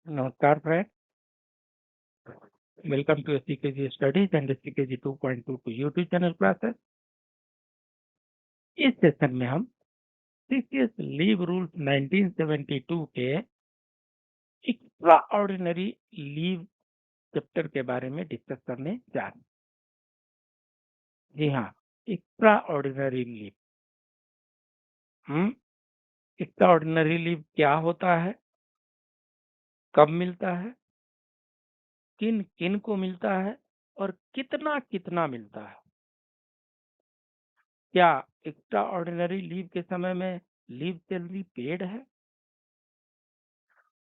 नमस्कार friend, welcome to SCKG studies and SCKG 2.22 YouTube channel classes. इस session में हम सीसीएस लीव रूल्स 1972 के एक्स्ट्रा ऑर्डिनरी लीव चैप्टर के बारे में डिस्कस करने जा रहे हैं। जी हाँ, extra ordinary leave. Extra ordinary leave क्या होता है, कब मिलता है, किन किन को मिलता है और कितना कितना मिलता है। क्या एक्स्ट्रा ऑर्डिनरी लीव के समय में लीव सैलरी पेड है?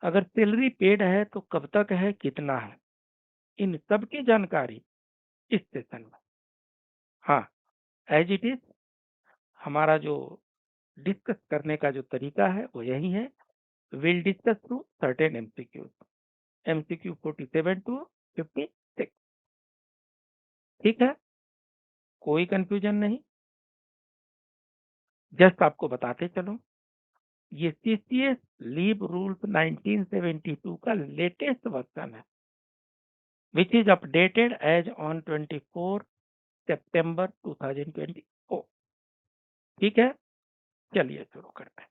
अगर सैलरी पेड है तो कब तक है, कितना है, इन सब की जानकारी इस सेशन में। हाँ, एज इट इज हमारा जो डिस्कस करने का जो तरीका है वो यही है। Will discuss through certain MCQ 47 to 56। ठीक है, कोई कंफ्यूजन नहीं। जस्ट आपको बताते चलो, ये सीसीएस लीव रूल्स 1972 का लेटेस्ट वर्जन है, which is updated as on 24 September 2024। ठीक है, चलिए शुरू करते हैं।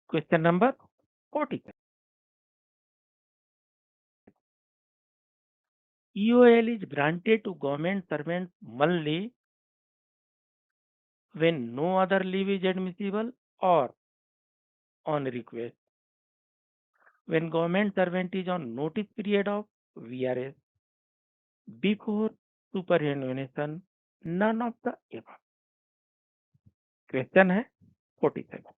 Question number 47। EOL is granted to government servants only when no other leave is admissible or on request. When government servant is on notice period of VRS, before superannuation, none of the above. Question है 47।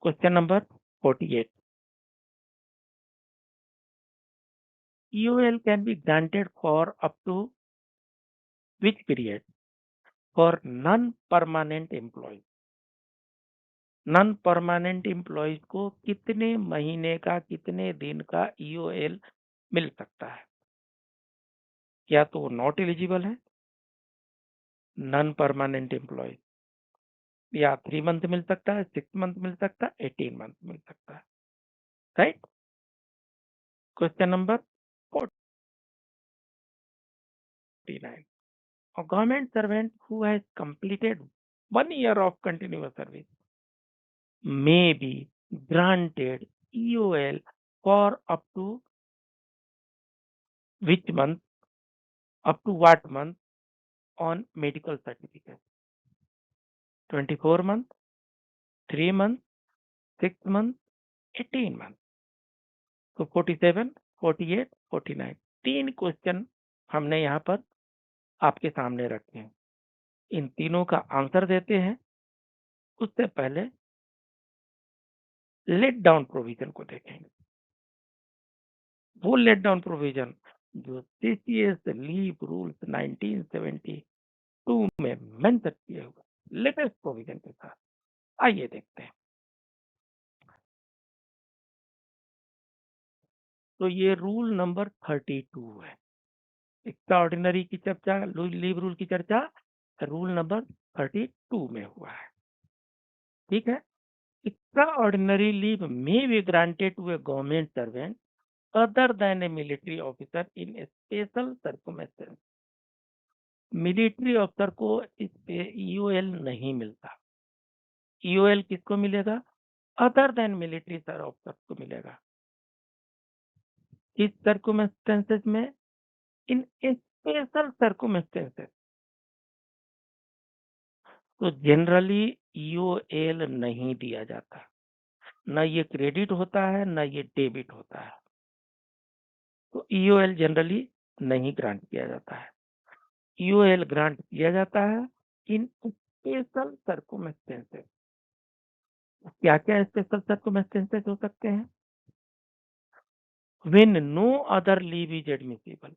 Question number 48। EOL can be granted for up to which period? For non-permanent employees. Non permanent employees को कितने महीने का, कितने दिन का EOL मिल सकता है? या तो नॉट एलिजिबल है नॉन परमानेंट एम्प्लॉयज, या 3 मंथ मिल सकता है, 6 मंथ मिल सकता है, 18 मंथ मिल सकता है। Right. Question number 49। A government servant who has completed 1 year of continuous service may be granted EOL for up to which month, up to what month on medical certificate? 24 month, 3 month, 6 month, 18 month। तो 47, 48, 49 तीन question हमने यहाँ पर आपके सामने रखे हैं। इन तीनों का आंसर देते हैं उससे पहले लेट डाउन प्रोविजन को देखेंगे। वो लेट डाउन प्रोविजन जो सीसीएस लीव रूल्स 1972 में मेंशन किए हुए लेटेस्ट प्रोविजन के साथ, आइए देखते हैं। तो ये रूल नंबर 32 है। एक्स्ट्रा ऑर्डिनरी की चर्चा, लीव रूल की चर्चा रूल नंबर 32 में हुआ है। ठीक है, एक्स्ट्रा ऑर्डिनरी लीव में be granted to a government servant other than a military officer in special circumstances. Military officer को इस पे EOL नहीं मिलता। EOL किसको मिलेगा? अदर देन मिलिट्री ऑफिसर को मिलेगा। किस सर्कमस्टेंसेस में? इन स्पेशल सर्कमस्टेंसेस। तो जनरली EOL नहीं दिया जाता, ना ये क्रेडिट होता है ना ये डेबिट होता है। तो EOL जनरली नहीं ग्रांट किया जाता है। EOL ग्रांट किया जाता है इन स्पेशल सर्कमस्टेंसेस। क्या क्या स्पेशल सर्कमस्टेंसेस हो सकते हैं? When no other leave is admissible.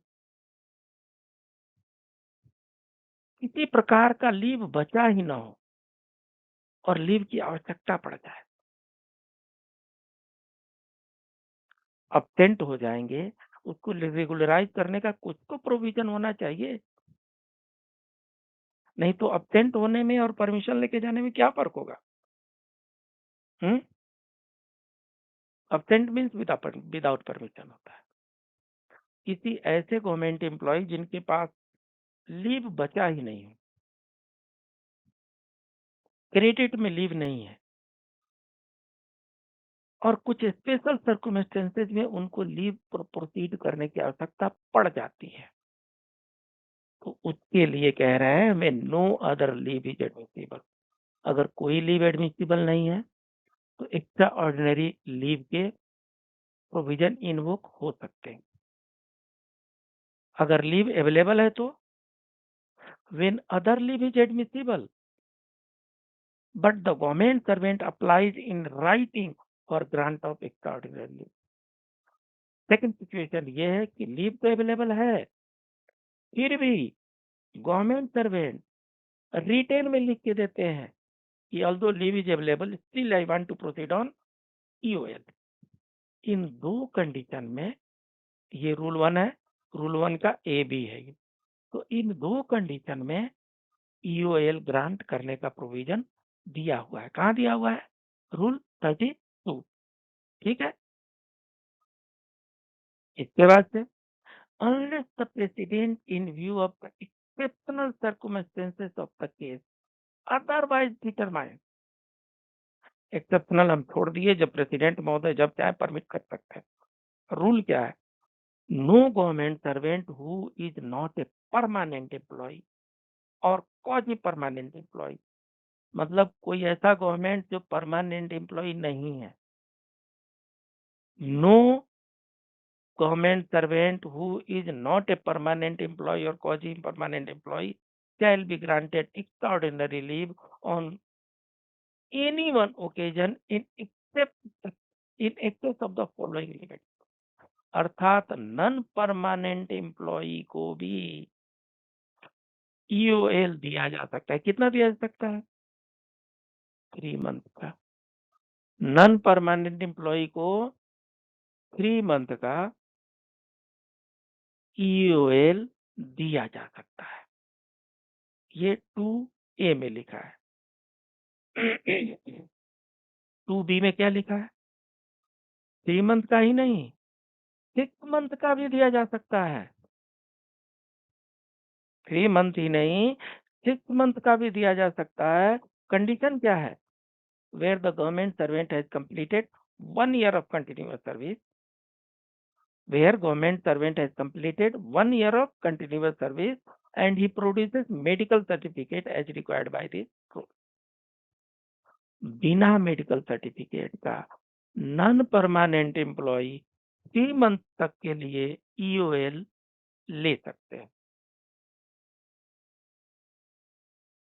किसी प्रकार का लीव बचा ही ना हो और लीव की आवश्यकता पड़ जाए, अब्सेंट हो जाएंगे, उसको रेगुलराइज करने का कुछ तो प्रोविजन होना चाहिए। नहीं तो अब्सेंट होने में और परमिशन लेके जाने में क्या फर्क होगा? अब्सेंट मीन्स विदाउट परमिशन होता है। किसी ऐसे गवर्नमेंट एम्प्लॉय जिनके पास लीव बचा ही नहीं है, क्रेडिट में लीव नहीं है, और कुछ स्पेशल सर्कमस्टेंसेज में उनको लीव प्रोसीड करने की आवश्यकता पड़ जाती है, तो उसके लिए कह रहे हैं where no other leave is admissible. अगर कोई लीव एडमिसिबल नहीं है तो एक्स्ट्रा ऑर्डिनरी लीव के प्रोविजन इन्वोक हो सकते हैं। अगर लीव अवेलेबल है तो when other leave is admissible but the government servant applies in writing for grant of extra ordinary leave. Second situation ये है कि लीव तो अवेलेबल है, फिर भी गवर्नमेंट सर्वेंट रिटेन में लिख के देते हैं कि although leave is available still I want to proceed on EOL. इन दो कंडीशन में, ये रूल 1 है, रूल 1 का ए बी है, तो इन दो कंडीशन में ईओएल ग्रांट करने का प्रोविजन दिया हुआ है। कहाँ दिया हुआ है? रूल 32। ठीक है। इसके बाद से unless the precedent in view of the exceptional circumstances of the case otherwise determined। Exceptional हम छोड़ दिए, जब प्रेसिडेंट महोदय जब चाहे परमिट कर सकते हैं। रूल क्या है? No government servant who is not a permanent employee और क्वाजी परमानेंट एम्प्लॉय, मतलब कोई ऐसा गवर्नमेंट जो परमानेंट एम्प्लॉय नहीं है। No government servant who is not a permanent employee or quasi-permanent employee shall be granted extraordinary leave on any one occasion in excess of the following limit। अर्थात non permanent employee को भी EOL दिया जा सकता है। कितना दिया जा सकता है? 3 मंथ का। नॉन परमानेंट एम्प्लॉई को 3 मंथ का ईओएल दिया जा सकता है। ये 2A में लिखा है। 2B में क्या लिखा है? 3 मंथ का ही नहीं, 6 मंथ का भी दिया जा सकता है। 3 मंथ ही नहीं, 6 मंथ का भी दिया जा सकता है। कंडीशन क्या है? Where the government servant has completed 1 year of continuous service, where government servant has completed 1 year of continuous service and he produces medical certificate as required by this rule। बिना medical certificate का non permanent employ 3 month तक के लिए EOL ले सकते हैं।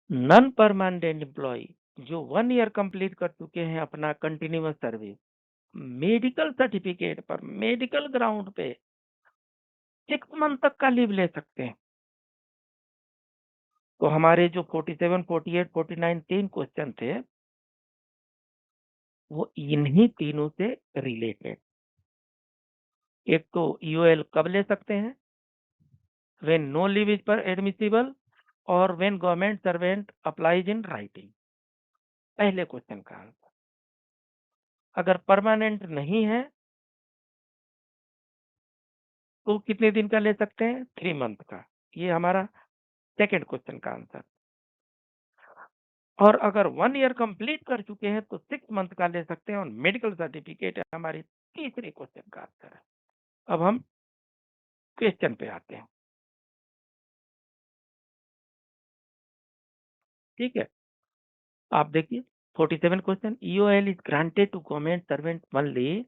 Non permanent employ जो 1 year complete कर चुके हैं अपना कंटिन्यूअस सर्विस, मेडिकल सर्टिफिकेट पर मेडिकल ग्राउंड पे 6 मंथ तक का लीव ले सकते हैं। तो हमारे जो 47, 48, 49 3 क्वेश्चन थे वो इन्हीं तीनों से रिलेटेड। एक तो ईओएल कब ले सकते हैं? व्हेन नो लीव इज पर एडमिसिबल और when government servant applies in writing. पहले क्वेश्चन का आंसर। अगर परमानेंट नहीं है तो कितने दिन का ले सकते हैं? 3 मंथ का। ये हमारा सेकेंड क्वेश्चन का आंसर। और अगर 1 year कंप्लीट कर चुके हैं तो 6 मंथ का ले सकते हैं और मेडिकल सर्टिफिकेट हमारी तीसरे क्वेश्चन का आंसर है। अब हम क्वेश्चन पे आते हैं। ठीक है, आप देखिए 47 question. EOL is granted to government servant only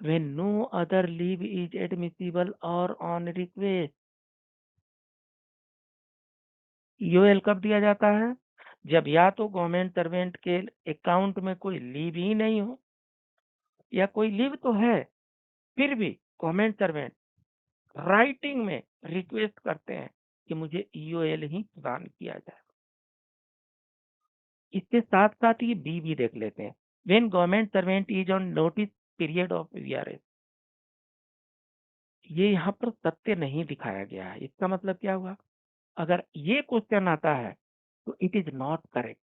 when no other leave is admissible और ऑन रिक्वेस्ट। ईओएल कब दिया जाता है? जब या तो गवर्नमेंट सर्वेंट के अकाउंट में कोई लीव ही नहीं हो, या कोई लीव तो है फिर भी गवर्नमेंट सर्वेंट राइटिंग में रिक्वेस्ट करते हैं कि मुझे ईओएल ही प्रदान किया जाए। इसके साथ साथ ये बी भी देख लेते हैं। When government servant is on notice period of VRS. ये यहाँ पर सत्य नहीं दिखाया गया है। इसका मतलब क्या हुआ? अगर ये क्वेश्चन आता है तो it is not correct.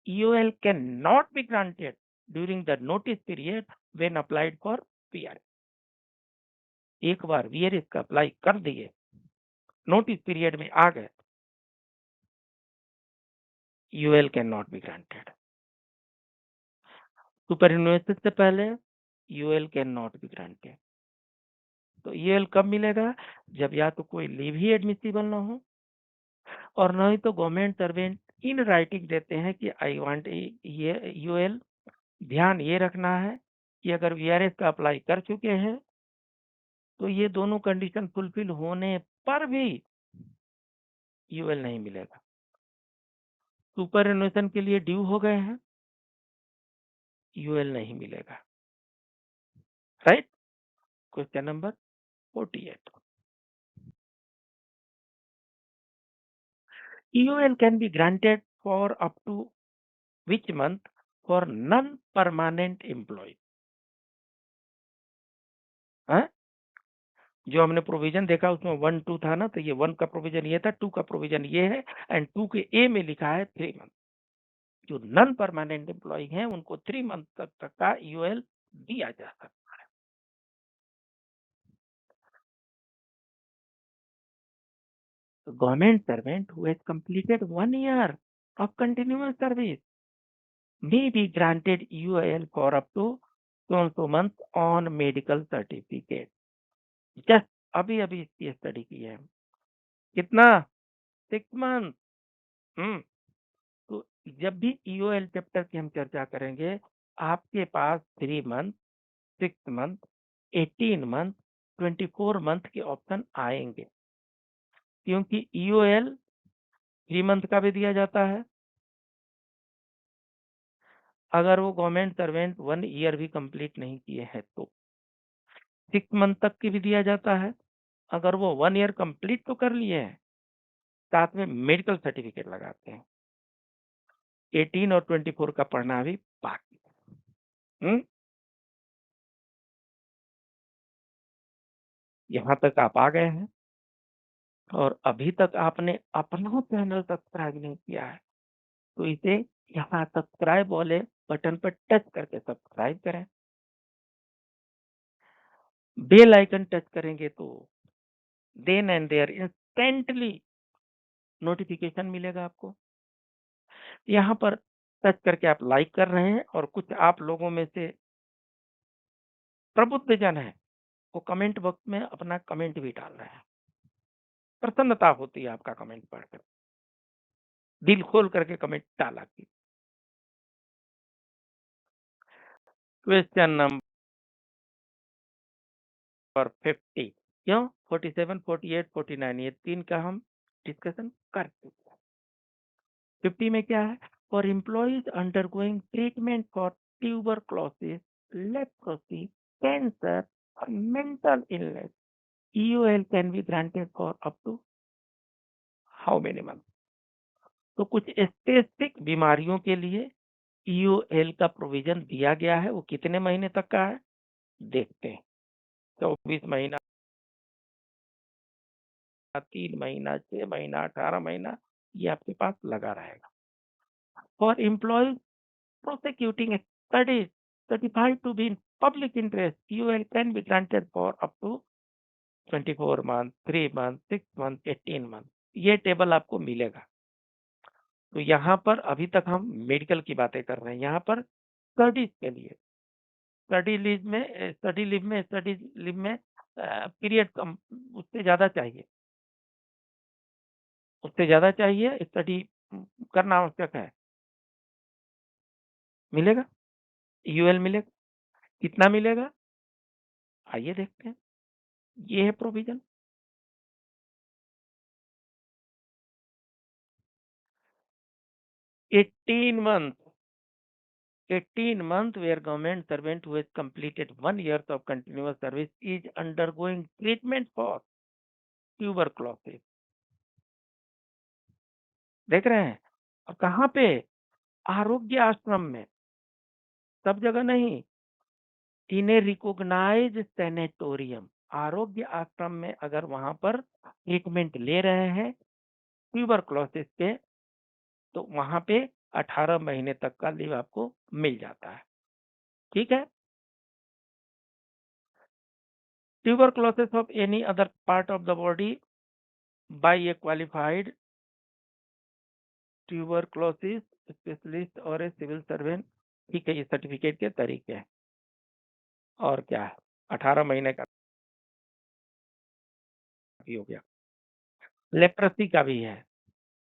EOL can not be granted during the notice period when applied for VRS. एक बार वीआरएस का अप्लाई कर दिए, नोटिस पीरियड में आ गए, UL can not be granted. Superannuation से पहले UL can not be granted. तो यूएल कब मिलेगा? जब या तो कोई लीव ही एडमिसिबल ना हो, और नहीं तो गवर्नमेंट सर्वेंट इन राइटिंग देते हैं कि आई वांट ये यूएल। ध्यान ये रखना है कि अगर वीआरएस का अप्लाई कर चुके हैं तो ये दोनों कंडीशन फुलफिल होने पर भी यूएल नहीं मिलेगा। सुपर एनुएशन के लिए ड्यू हो गए हैं, यूएल नहीं मिलेगा। Right? Question number 48। EOL can be granted for up to which month for non-permanent employee? हाँ? जो हमने प्रोविजन देखा उसमें 1 2 था ना, तो ये 1 का प्रोविजन ये था, 2 का प्रोविजन ये है, एंड 2 के ए में लिखा है 3 मंथ। जो नॉन परमानेंट एम्प्लॉय हैं उनको 3 मंथ तक का यूएल दिया जा सकता है। तो government servant who has completed 1 year of continuous service may be granted UIL for up to so months on medical certificate। Just अभी अभी इसकी स्टडी की है। कितना? 6 मंथ। हम्म। तो जब भी ईओएल चैप्टर की हम चर्चा करेंगे, आपके पास 3 मंथ, 6 मंथ, 18 मंथ, 24 मंथ के ऑप्शन आएंगे, क्योंकि ईओएल 3 मंथ का भी दिया जाता है अगर वो गवर्नमेंट सर्वेंट 1 ईयर भी कंप्लीट नहीं किए हैं तो। 6 मंथ तक की भी दिया जाता है अगर वो 1 ईयर कंप्लीट तो कर लिए हैं, साथ में मेडिकल सर्टिफिकेट लगाते हैं। 18 और 24 का पढ़ना अभी बाकी है। यहाँ तक आप आ गए हैं और अभी तक आपने अपना चैनल सब्सक्राइब नहीं किया है, तो इसे यहाँ सब्सक्राइब वाले बटन पर टच करके सब्सक्राइब करें। बेल आइकन टच करेंगे तो then and there instantly notification मिलेगा आपको। यहाँ पर टच करके आप लाइक कर रहे हैं, और कुछ आप लोगों में से प्रबुद्ध जन है वो कमेंट बॉक्स में अपना कमेंट भी डाल रहे हैं। प्रसन्नता होती है आपका कमेंट पढ़कर, दिल खोल करके कमेंट डाला। Question number 50। क्यों? 47, 48, 49 ये 3 का हम डिस्कशन कर चुके हैं। 50 में क्या है? For employees undergoing treatment for tuberculosis, leprosy, cancer और mental illness, EOL can be granted for up to how many month? तो कुछ स्पेसिफिक बीमारियों के लिए ईओएल का प्रोविजन दिया गया है। वो कितने महीने तक का है देखते हैं। 24 महीना, 3 महीना, 6 महीना, 18 महीना, ये आपके पास लगा रहेगा। For employees prosecuting studies certified to be in public interest, UL can be granted for up to 24 months, 3 months, 6 months, 18 months। ये टेबल आपको मिलेगा। तो यहाँ पर अभी तक हम मेडिकल की बातें कर रहे हैं। यहाँ पर स्टडीज के लिए, स्टडी लीव में पीरियड कम, उससे ज्यादा चाहिए, स्टडी करना आवश्यक है। मिलेगा, यूएल मिलेगा। कितना मिलेगा आइए देखते हैं। ये है provision. 18 months, 18 months where government servant who has completed 1 year of continuous service is undergoing treatment for tuberculosis। देख रहे हैं? और कहाँ पे? आरोग्य आश्रम में, सब जगह नहीं। इन ए रिकॉग्नाइज सैनेटोरियम, आरोग्य आश्रम में अगर वहां पर ट्रीटमेंट ले रहे हैं ट्यूबरक्लोसिस के, तो वहां पे 18 महीने तक का लीव आपको मिल जाता है। ठीक है। Tuberculosis of any other part of the body by A qualified tuberculosis specialist और ए सिविल सर्वेंट। ठीक है, ये सर्टिफिकेट के तरीके हैं। और क्या है, 18 महीने का भी हो गया। लेप्रोसी का भी है,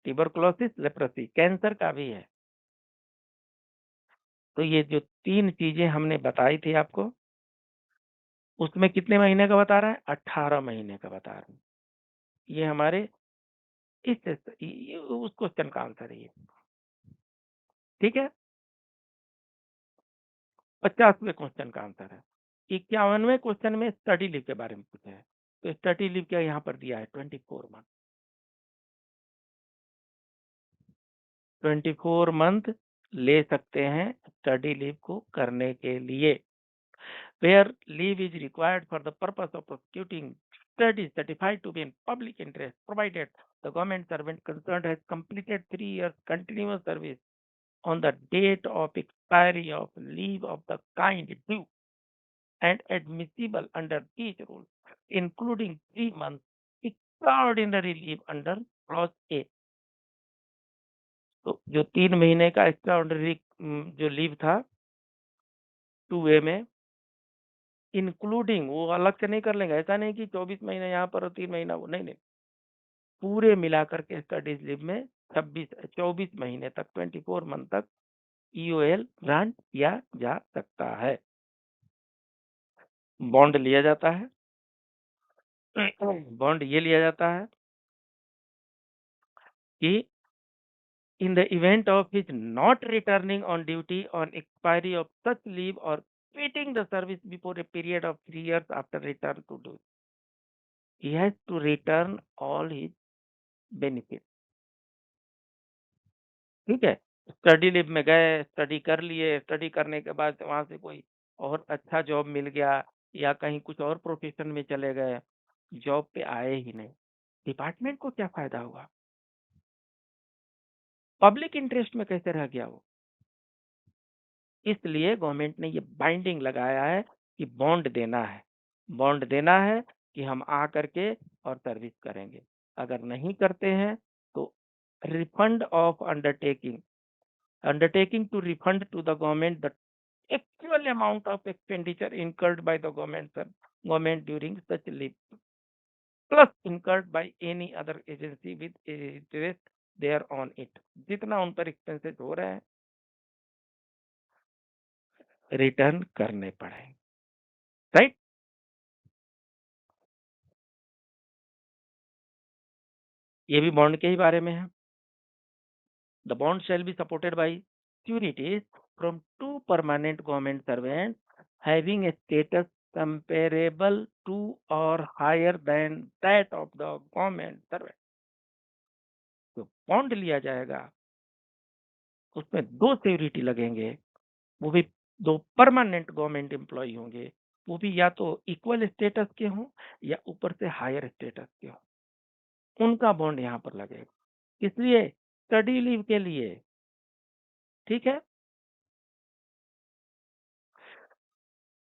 ट्यूबरक्लोसिस, लेप्रोसी, कैंसर का भी है। तो ये जो 3 चीजें हमने बताई थी आपको, उसमें कितने महीने का बता रहा है? 18 महीने का बता रहा है। ये हमारे उस क्वेश्चन का आंसर है ये। ठीक है, 50वें क्वेश्चन का आंसर है। 51वें क्वेश्चन में स्टडी लीव के बारे में पूछा है, तो स्टडी लीव क्या यहाँ पर दिया है? 24 मंथ ले सकते हैं स्टडी लीव को करने के लिए, where leave is required for the purpose of prosecuting studies certified to be in public interest, provided the government servant concerned has completed 3 years continuous service on the date of expiry of leave of the kind due and admissible under each rule, including 3 months extraordinary leave under clause A। तो जो 3 महीने का extraordinary जो leave था 2A में, including, वो अलग से नहीं कर लेंगे, ऐसा नहीं कि 24 महीने यहाँ पर और 3 महीना वो, नहीं नहीं, पूरे मिलाकर के स्टडीज लीव में 24 महीने तक, 24 मंथ तक ईओएल ग्रांट किया जा सकता है। बॉन्ड लिया जाता है। बॉन्ड ये लिया जाता है कि in the event of his not returning on duty on expiry of such leave or quitting the service before a period of 3 years after return to duty, he has to return all his benefits। ठीक है, study leave में गए, study कर लिए, study करने के बाद वहां से कोई और अच्छा जॉब मिल गया या कहीं कुछ और प्रोफेशन में चले गए, जॉब पे आए ही नहीं, डिपार्टमेंट को क्या फायदा हुआ? पब्लिक इंटरेस्ट में कैसे रह गया वो? इसलिए गवर्नमेंट ने ये बाइंडिंग लगाया है कि बॉन्ड देना है, बॉन्ड देना है कि हम आ करके और सर्विस करेंगे। अगर नहीं करते हैं तो refund of undertaking, undertaking to refund to the government the actual amount of expenditure incurred by the government during such leave, plus incurred by any other agency with interest there on it। जितना उन पर expenses हो रहे हैं return करने पड़ेंगे, right. ये भी बॉन्ड के ही बारे में है। The bond shall be supported by securities from 2 permanent government servants having a status comparable to or higher than that of the government servant। जो बॉन्ड लिया जाएगा उसमें 2 सिक्योरिटी लगेंगे, वो भी 2 परमानेंट गवर्नमेंट एम्प्लॉय होंगे, वो भी या तो इक्वल स्टेटस के हों या ऊपर से हायर स्टेटस के हों, उनका बॉन्ड यहाँ पर लगेगा। इसलिए स्टडी लीव के लिए, ठीक है,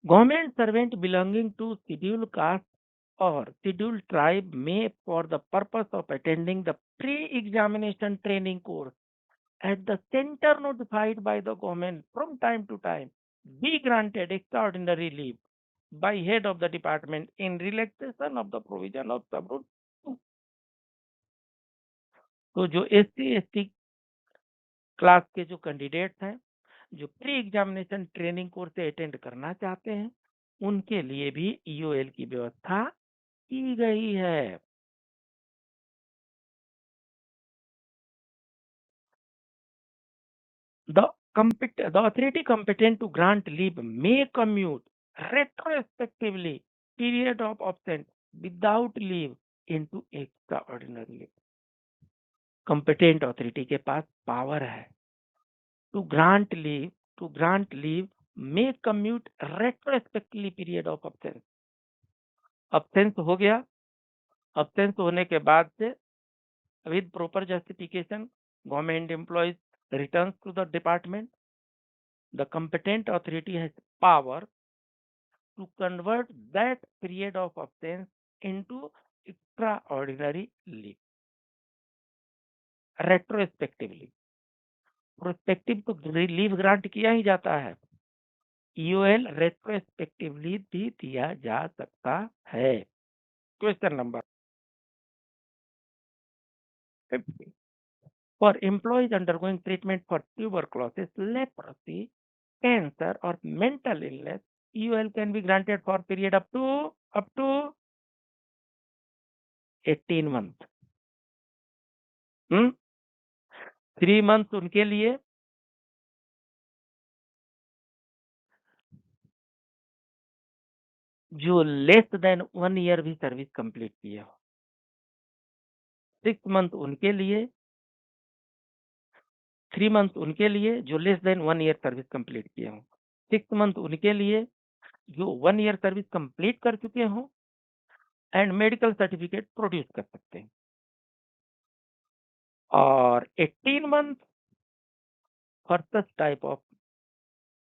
government servant belonging to scheduled caste or scheduled tribe may, for the purpose of attending the pre-examination training course at the center notified by the government from time to time, be granted extraordinary leave by head of the department in relaxation of the provision of subrule 2। तो जो SC/ST class के जो candidates हैं, जो pre examination training course से attend करना चाहते हैं, उनके लिए भी ईओएल की व्यवस्था की गई है। The authority competent to grant leave may commute retrospectively period of absence without leave into extraordinary leave। competent authority के पास पावर है to grant leave may commute retrospectively period of absence। absence हो गया, absence होने के बाद से with proper justification government employees returns to the department the competent authority has power to convert that period of absence into extraordinary leave retrospectively. Prospective तो leave grant किया ही जाता है, ईओएल रेट्रोस्पेक्टिवली भी दिया जा सकता है। Question number 50, for employees undergoing treatment for tuberculosis, leprosy, cancer or mental illness, EOL can be granted for period up to 18 months। 3 months उनके लिए जो लेस देन 1 ईयर भी सर्विस कंप्लीट किया हो, 6 मंथ उनके लिए, 3 मंथ उनके लिए जो less than 1 year service complete किए हों, 6 मंथ उनके लिए जो 1 ईयर सर्विस कंप्लीट कर चुके हों एंड मेडिकल सर्टिफिकेट प्रोड्यूस कर सकते हैं, और 18 month for such type of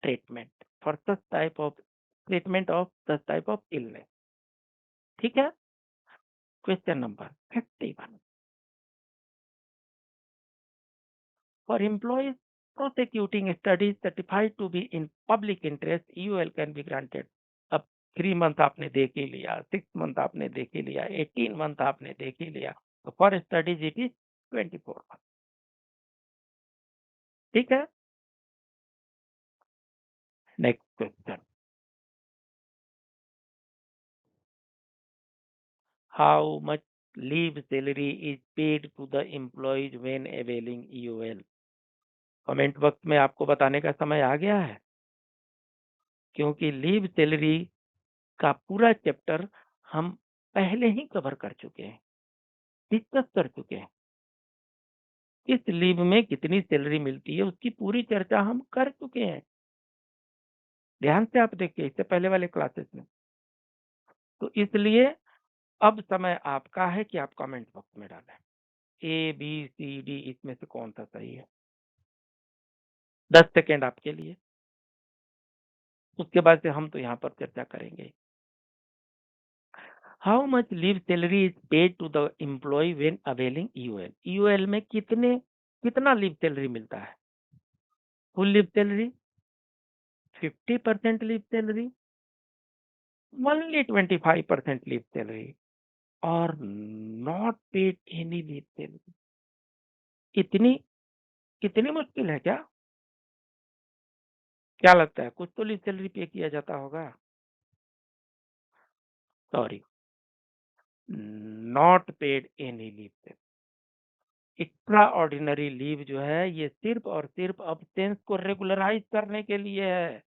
treatment, for such type of treatment of such type of illness. ठीक है। Question number 51, for employees prosecuting studies certified to be in public interest, EOL can be granted। अब 3 month आपने देख ही लिया, 6 month आपने देख ही लिया, 18 मंथ आपने देख ही लिया, तो for studies it is 24 month. ठीक है। Next question, how much leave salary is paid to the employees when availing EOL। Comment box में आपको बताने का समय आ गया है, क्योंकि लीव सैलरी का पूरा चैप्टर हम पहले ही कवर कर चुके हैं, डिस्कस कर चुके हैं। इस लीव में कितनी सैलरी मिलती है उसकी पूरी चर्चा हम कर चुके हैं, ध्यान से आप देखिए इससे पहले वाले क्लासेस में। तो इसलिए अब समय आपका है कि आप कमेंट बॉक्स में डालें ABCD इसमें से कौन सा सही है। 10 सेकेंड आपके लिए, उसके बाद से हम तो यहाँ पर चर्चा करेंगे। How much leave salary is paid to the employee when availing EOL। EOL में कितना लीव सैलरी मिलता है? Full leave salary, 50% leave salary, only 25% leave salary, और not paid any leave salary. इतनी कितनी मुश्किल है क्या? क्या लगता है कुछ तो लीव सैलरी पे किया जाता होगा? Sorry, not paid any leave salary. Extra ordinary leave जो है ये सिर्फ और सिर्फ अब्सेंस को रेगुलराइज करने के लिए है।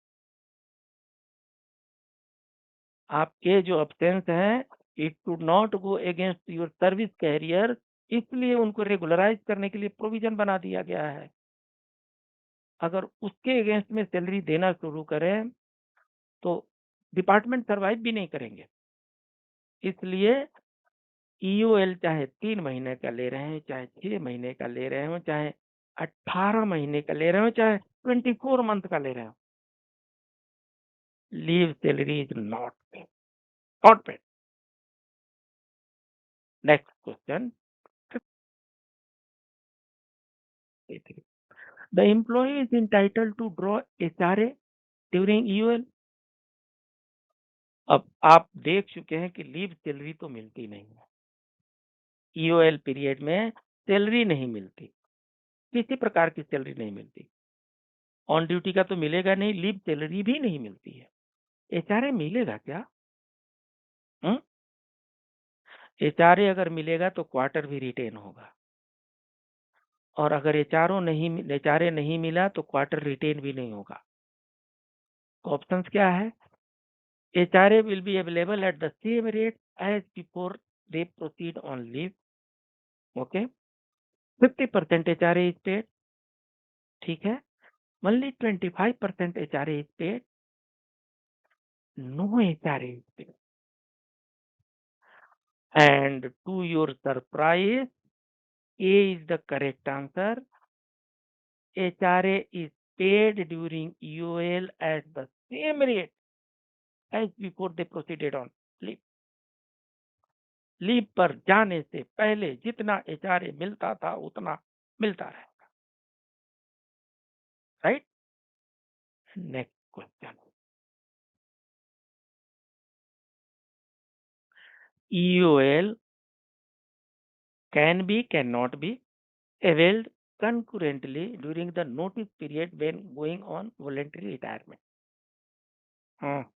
आपके जो अब्सेंस हैं it should not go against your service career, इसलिए उनको रेगुलराइज करने के लिए प्रोविजन बना दिया गया है। अगर उसके अगेंस्ट में सैलरी देना शुरू करें तो डिपार्टमेंट सर्वाइव भी नहीं करेंगे। इसलिए EOL चाहे 3 महीने का ले रहे हैं, चाहे 6 महीने का ले रहे हो, चाहे 18 महीने का ले रहे हो, चाहे 24 मंथ का ले रहे हो, leave salary is not paid, not paid. Next question, the employ is entitled to draw HRA during EOL। अब आप देख चुके हैं कि लीव सैलरी तो मिलती नहीं है, EOL पीरियड में सैलरी नहीं मिलती, किसी प्रकार की सैलरी नहीं मिलती, ऑन ड्यूटी का तो मिलेगा नहीं, लीव सैलरी भी नहीं मिलती है। HRA मिलेगा क्या? HRA अगर मिलेगा तो क्वार्टर भी रिटेन होगा, और अगर HRA नहीं मिला तो क्वार्टर रिटेन भी नहीं होगा। तो ऑप्शंस क्या है? HRA will be available at the same rate as before they proceed on leave. Okay, 50% HRA is paid, ठीक है। only 25% HRA is paid, no HRA is paid, and to your surprise A is the correct answer, HRA is paid during EOL at the same rate as before they proceeded on leave. Leave पर जाने से पहले जितना HRA मिलता था उतना मिलता रहेगा, right? Next question, EOL cannot be availed concurrently during the notice period when going on voluntary retirement. हाँ,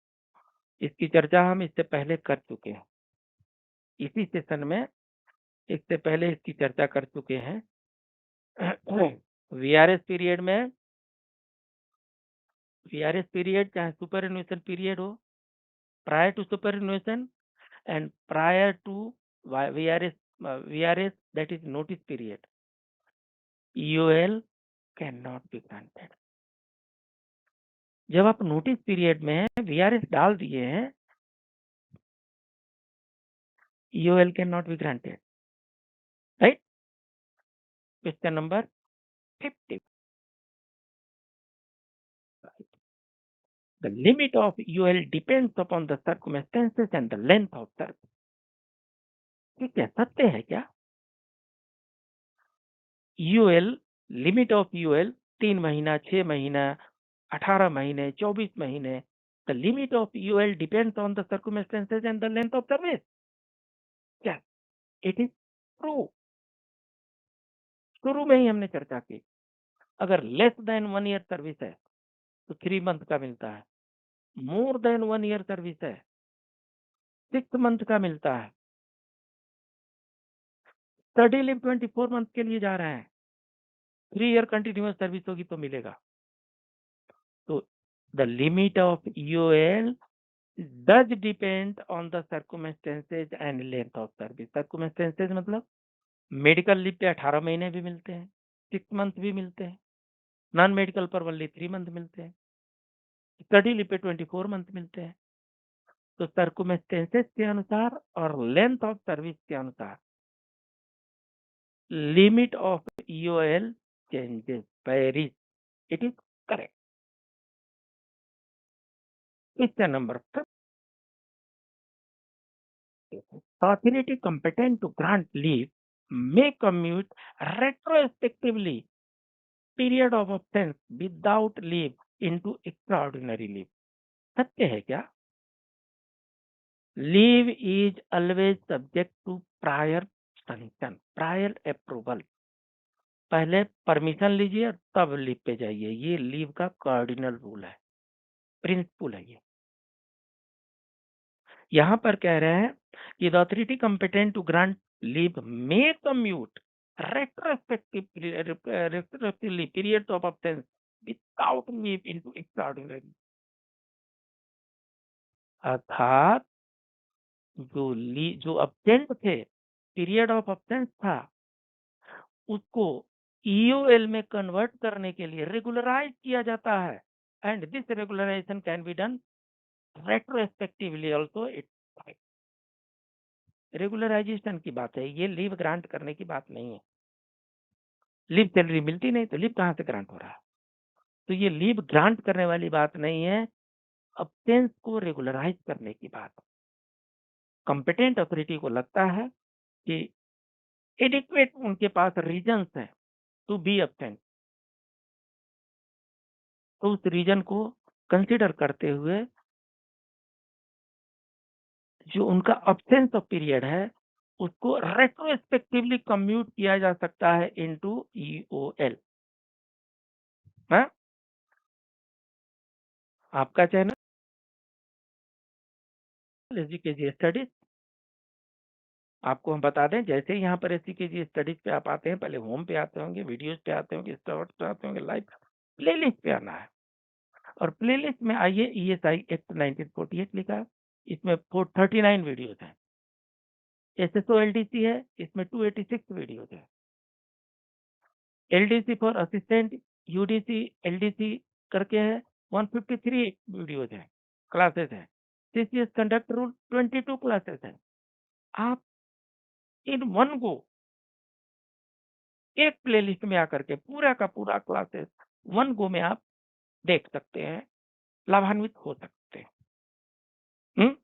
इसकी चर्चा हम इससे पहले कर चुके हैं, इसी सेशन में इससे पहले इसकी चर्चा कर चुके हैं। वीआरएस पीरियड में, वीआरएस पीरियड चाहे सुपरएनुएशन पीरियड हो, prior to superannuation and prior to VRS, that is notice period, EOL cannot be granted. जब आप नोटिस पीरियड में VRS डाल दिए हैं, EOL cannot be granted, right? Question number 50. The limit of EOL depends upon the circumstances and the length of service. ये क्या सत्य है क्या? EOL, लिमिट ऑफ EOL 3 महीना, 6 महीना, 18 महीने, 24 महीने. The limit of EOL depends on the circumstances and the length of service. Yes, it is true. शुरू में ही हमने चर्चा की, अगर लेस देन 1 ईयर सर्विस है तो 3 मंथ का मिलता है, मोर देन 1 ईयर सर्विस है 6 मंथ का मिलता है, स्टडी लीव 24 मंथ के लिए जा रहे हैं, 3 ईयर कंटिन्यूअस सर्विस होगी तो मिलेगा. तो the limit of EOL does depend on the circumstances and length of service. Circumstances मतलब मेडिकल लीव पे 18 महीने भी मिलते हैं, 6 मंथ भी मिलते हैं, नॉन मेडिकल पर ओनली 3 मंथ मिलते हैं, स्टडी लीव पे 24 मंथ मिलते हैं. तो सर्कुमेस्टेंसेस के अनुसार और लेंथ ऑफ सर्विस के अनुसार limit of EOL changes, varies. It is correct. Question number 5. Authority competent to grant leave may commute retrospectively period of absence without leave into extraordinary leave. सत्य है क्या? Leave is always subject to prior sanction, prior approval. पहले permission लीजिए तब leave पे जाइए. ये leave का कार्डिनल रूल है, प्रिंसिपल है. ये यहाँ पर कह रहे हैं कि the authority competent to grant leave may commute retrospectively periods of absence without leave into extraordinary. अर्थात जो अब्सेंट थे, पीरियड ऑफ अब्सेंस था, उसको EOL में कन्वर्ट करने के लिए रेगुलराइज किया जाता है. And this regularisation can be done retrospectively also. It regularisation की बात है, ये लीव ग्रांट करने की बात नहीं है. लीव सैलरी मिलती नहीं तो लीव कहाँ से ग्रांट हो रहा है? तो ये लीव ग्रांट करने वाली बात नहीं है, अब्सेंस को रेगुलराइज करने की बात. कॉम्पिटेंट अथॉरिटी को लगता है कि एडिक्वेट उनके पास रीजंस है टू बी अब्सेंट, तो उस रीजन को कंसीडर करते हुए जो उनका अब्सेंस ऑफ पीरियड है उसको रेट्रोस्पेक्टिवली कम्यूट किया जा सकता है इनटू EOL. आपका चैनल SGKG स्टडीज, आपको हम बता दें, जैसे ही यहाँ पर SGKG स्टडीज पे आप आते हैं, पहले होम पे आते होंगे, वीडियोस पे आते होंगे, स्टार्ट पे आते होंगे, लाइव प्लेलिस्ट पे आना है. और प्लेलिस्ट में आइए, ESI एक्ट 1948 लिखा है, इसमें 439 वीडियोस हैं. SSO LDC है, इसमें 286 वीडियोस है. LDC for assistant UDC LDC करके है, 153 वीडियोस है, क्लासेस है. CCS कंडक्ट रूल 22 क्लासेस है. आप इन वन को एक प्लेलिस्ट में आकर के पूरा का पूरा क्लासेस वन गो में आप देख सकते हैं, लाभान्वित हो सकते हैं। हुँ?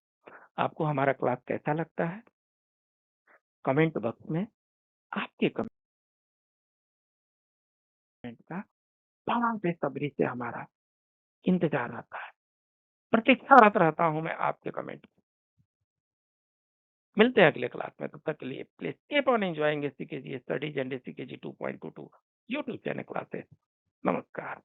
आपको हमारा क्लास कैसा लगता है? कमेंट बॉक्स में आपके कमेंट का बड़ा बेसब्री से हमारा इंतज़ार रहता है। प्रतीक्षारत रहता हूँ मैं आपके कमेंट की। मिलते हैं अगले क्लास में, तब तक के लिए please keep on enjoying SCKG studies and SCKG 2.22 YouTube channel classes. नमस्कार।